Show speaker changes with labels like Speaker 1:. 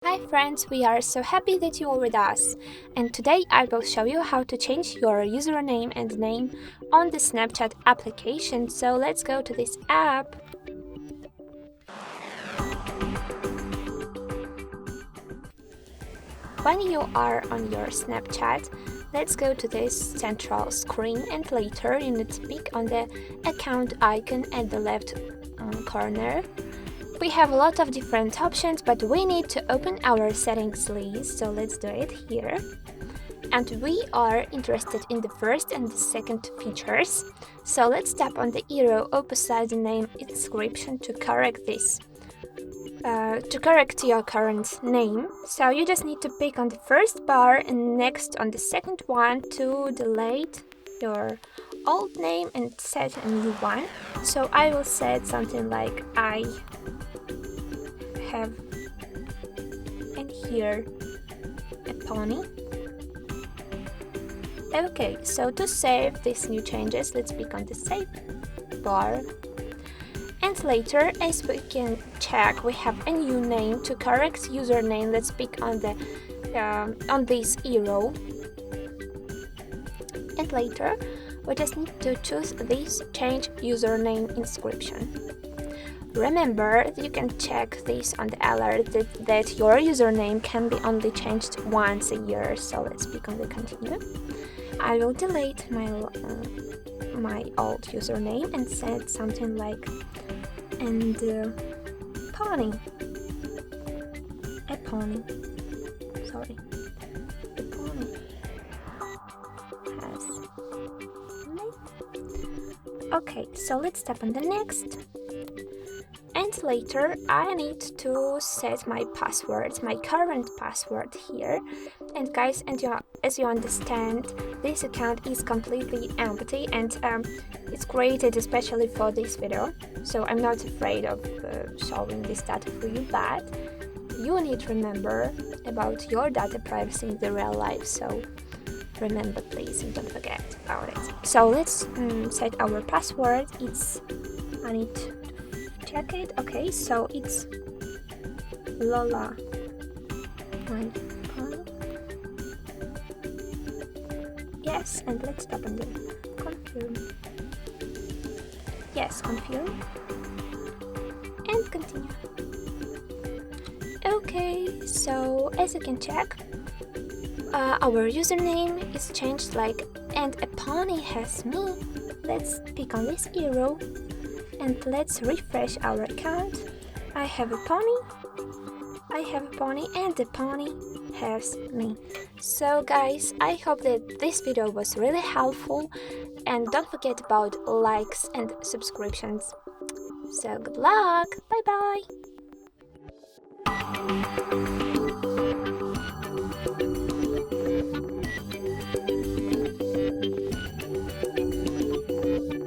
Speaker 1: Hi friends, we are so happy that you are with us, and today I will show you how to change your username and name on the Snapchat application. So let's go to this app. When you are on your Snapchat, let's go to this central screen, and later you need to click on the account icon at the left corner. We have a lot of different options, but we need to open our settings list, so let's do it here. And we are interested in the first and the second features, so let's tap on the arrow opposite the name inscription to correct this. To correct your current name, so you just need to pick on the first bar and next on the second one to delete your old name and set a new one. So I will set something like I have, and here a pony. Okay, so to save these new changes, let's click on the save bar. And later, as we can check, we have a new name. To correct username, let's click on the on this arrow. And later, we just need to choose this change username inscription. Remember that you can check this on the alert that your username can be only changed once a year. So let's click on the continue. I will delete my old username and set something like pony. A pony. Sorry. A pony has made. Okay, so let's tap on the next. And later I need to set my password, my current password here. And guys, as you understand, this account is completely empty and it's created especially for this video. So I'm not afraid of showing this data for you, but you need to remember about your data privacy in the real life. So remember please and don't forget about it. So let's set our password. I need to check it. Okay, so it's Lola. Yes, and let's tap on the confirm. Yes, confirm. And continue. Okay, so as you can check, our username is changed like and a pony has me. Let's click on this arrow and let's refresh our account. I have a pony, and the pony has me. So guys, I hope that this video was really helpful, and don't forget about likes and subscriptions. So good luck, bye bye.